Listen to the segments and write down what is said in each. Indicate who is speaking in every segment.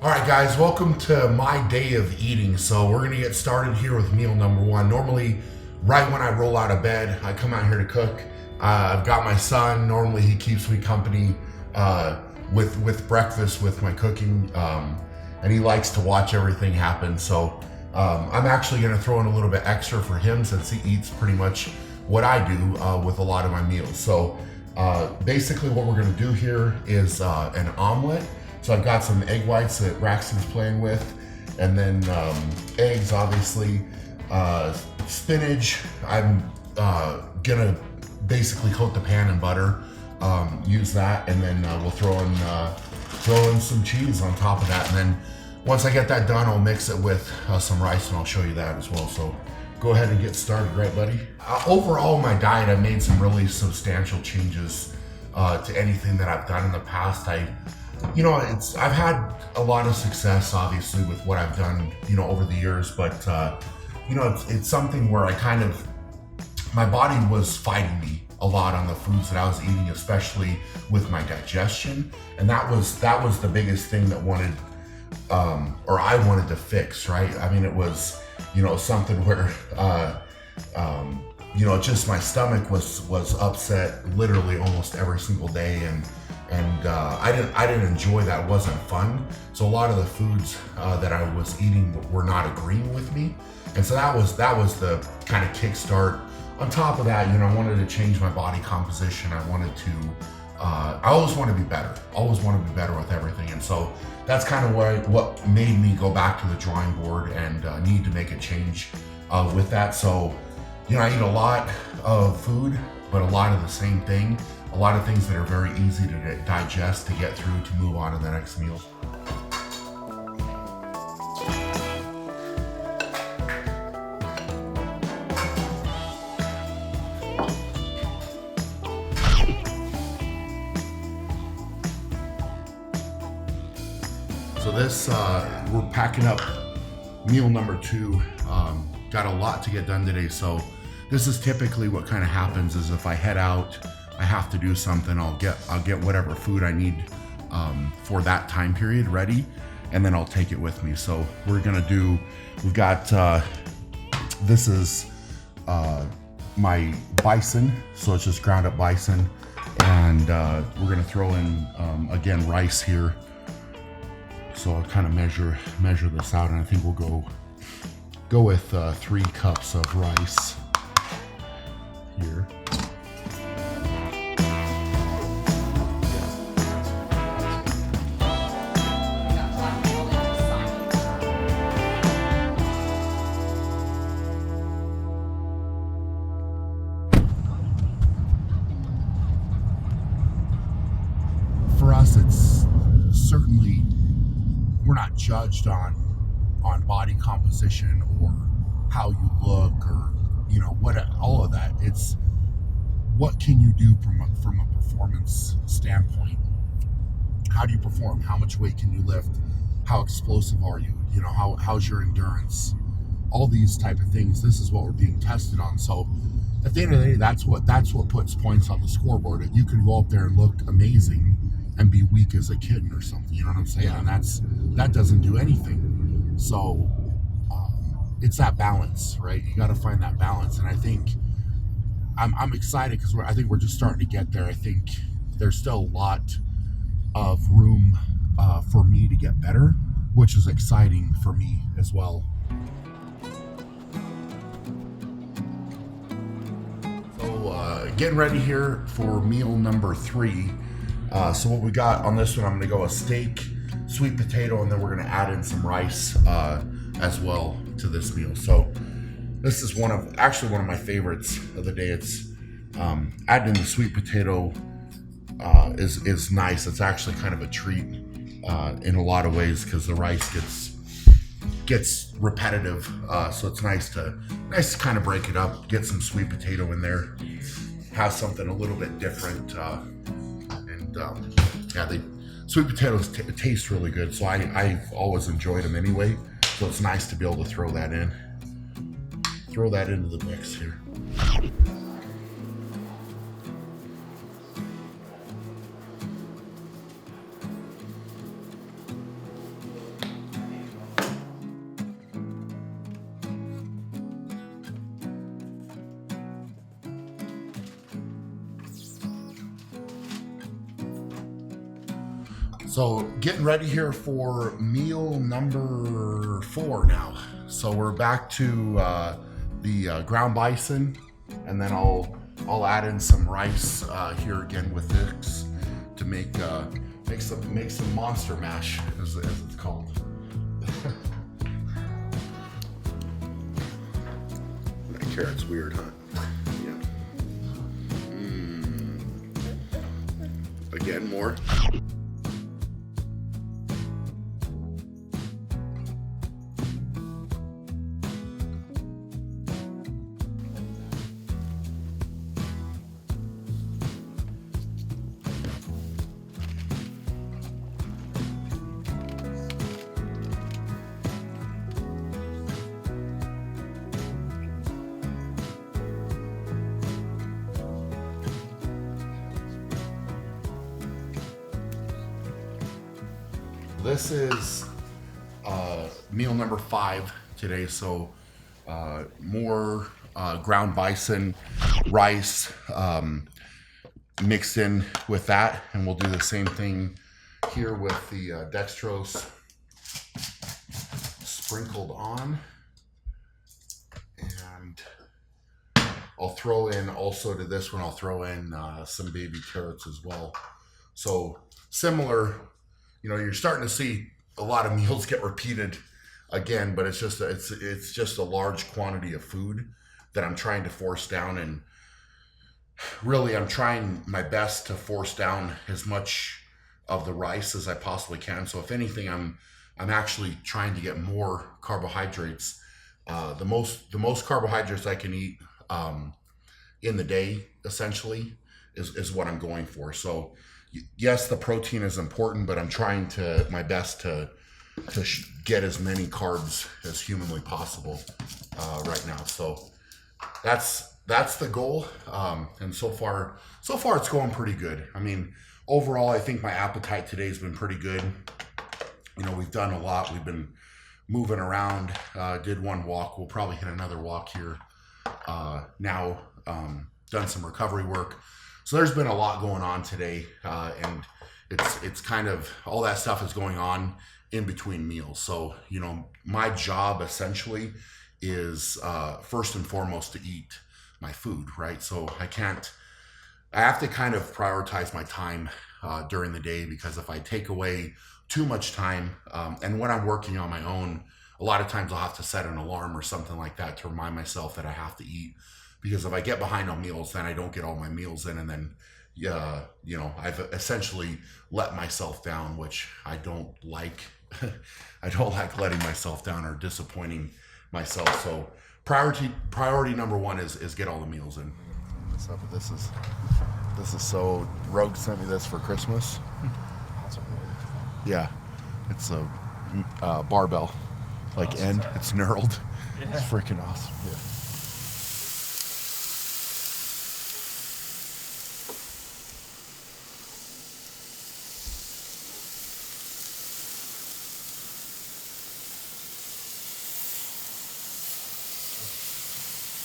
Speaker 1: All right, guys, welcome to my day of eating. So we're gonna get started here with meal number one. Normally, right when I roll out of bed, I come out here to cook. I've got my son. Normally, he keeps me company with breakfast, with my cooking, and he likes to watch everything happen. So I'm actually gonna throw in a little bit extra for him since he eats pretty much what I do with a lot of my meals. So basically, what we're gonna do here is an omelet. So I've got some egg whites that Braxton's playing with, and then eggs, obviously, spinach. I'm gonna basically coat the pan in butter, use that, and then we'll throw in some cheese on top of that. And then once I get that done, I'll mix it with some rice, and I'll show you that as well. So go ahead and get started, right, buddy? Overall, my diet, I've made some really substantial changes to anything that I've done in the past. I've had a lot of success, obviously, with what I've done, over the years, but, it's something where my body was fighting me a lot on the foods that I was eating, especially with my digestion. And that was the biggest thing that I wanted to fix, right? I mean, it was, something where, just my stomach was upset literally almost every single day. And I didn't enjoy that. It wasn't fun. So a lot of the foods that I was eating were not agreeing with me. And so that was the kind of kickstart. On top of that, I wanted to change my body composition. I always want to be better. Always want to be better with everything. And so that's kind of what made me go back to the drawing board and need to make a change with that. So, I eat a lot of food, but a lot of the same thing. A lot of things that are very easy to digest, to get through, to move on to the next meal. So this, we're packing up meal number 2. Got a lot to get done today. So this is typically what kind of happens is if I head out, I have to do something, I'll get whatever food I need for that time period ready, and then I'll take it with me. So we've got, this is my bison, so it's just ground up bison, and we're gonna throw in, again, rice here. So I'll kind of measure this out, and I think we'll go with 3 cups of rice here. For us, it's certainly, we're not judged on body composition or how you look or all of that. It's what can you do from a performance standpoint. How do you perform? How much weight can you lift? How explosive are you? How's your endurance? All these type of things. This is what we're being tested on. So at the end of the day, that's what puts points on the scoreboard. You can go up there and look amazing and be weak as a kitten or something, you know what I'm saying? Yeah. And that doesn't do anything. So it's that balance, right? You got to find that balance. And I think I'm excited because I think we're just starting to get there. I think there's still a lot of room for me to get better, which is exciting for me as well. So getting ready here for meal number 3. So what we got on this one, I'm going to go a steak, sweet potato, and then we're going to add in some rice as well to this meal. So this is one of my favorites of the day. It's adding in the sweet potato is nice. It's actually kind of a treat in a lot of ways because the rice gets repetitive. So it's nice to kind of break it up, get some sweet potato in there, have something a little bit different. Sweet potatoes taste really good, so I've always enjoyed them anyway. So it's nice to be able to throw that into the mix here. So getting ready here for meal number 4 now. So we're back to the ground bison, and then I'll add in some rice here again with this to make some monster mash, as it's called. That carrot's weird, huh? Yeah. Again, more. This is meal number 5 today, so more ground bison, rice mixed in with that, and we'll do the same thing here with the dextrose sprinkled on. And I'll throw in also to this one, I'll throw in some baby carrots as well. So similar. You know, you're starting to see a lot of meals get repeated again, but it's just a large quantity of food that I'm trying to force down, and really I'm trying my best to force down as much of the rice as I possibly can. So if anything, I'm actually trying to get more carbohydrates. The most carbohydrates I can eat in the day essentially is what I'm going for. So yes, the protein is important, but I'm trying my best to get as many carbs as humanly possible right now. So that's the goal, and so far it's going pretty good. I mean, overall, I think my appetite today has been pretty good. You know, we've done a lot. We've been moving around. Did one walk. We'll probably hit another walk here now. Done some recovery work. So there's been a lot going on today, and it's kind of all that stuff is going on in between meals. So, you know, my job essentially is first and foremost to eat my food, right? So I have to kind of prioritize my time during the day, because if I take away too much time, and when I'm working on my own, a lot of times I'll have to set an alarm or something like that to remind myself that I have to eat. Because if I get behind on meals, then I don't get all my meals in, and then, you know, I've essentially let myself down, which I don't like. I don't like letting myself down or disappointing myself. So priority number 1 is get all the meals in. This is so. Rogue sent me this for Christmas. Yeah, it's a barbell, like end. It's knurled. Yeah. It's freaking awesome. Yeah.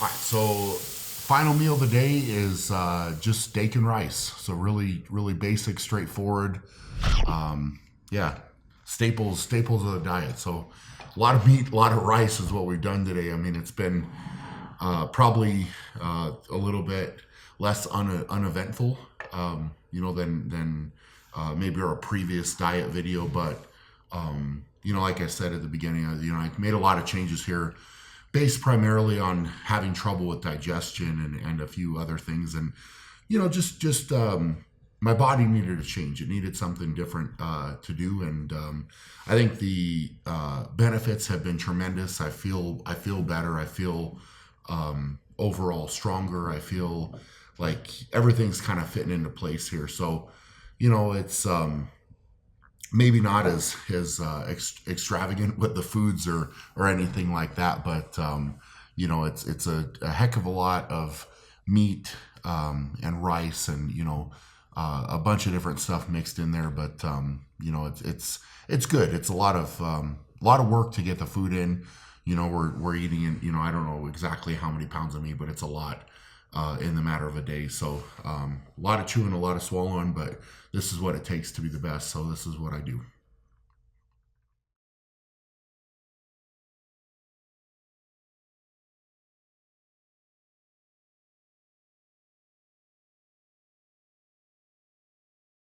Speaker 1: All right, so final meal of the day is just steak and rice. So really basic, straightforward. Yeah, staples of the diet. So a lot of meat, a lot of rice is what we've done today. I mean, it's been probably a little bit less uneventful, you know, than maybe our previous diet video. But you know, like I said at the beginning, you know, I made a lot of changes here, based primarily on having trouble with digestion and a few other things. And, you know, just my body needed a change. It needed something different to do. And I think the benefits have been tremendous. I feel better. I feel overall stronger. I feel like everything's kind of fitting into place here. So, you know, it's maybe not as extravagant with the foods or anything like that, but you know, it's a heck of a lot of meat and rice, and you know, a bunch of different stuff mixed in there. But you know, it's good. It's a lot of work to get the food in. You know, we're eating in, you know, I don't know exactly how many pounds of meat, but it's a lot. in the matter of a day. So a lot of chewing, a lot of swallowing, but this is what it takes to be the best. So this is what I do.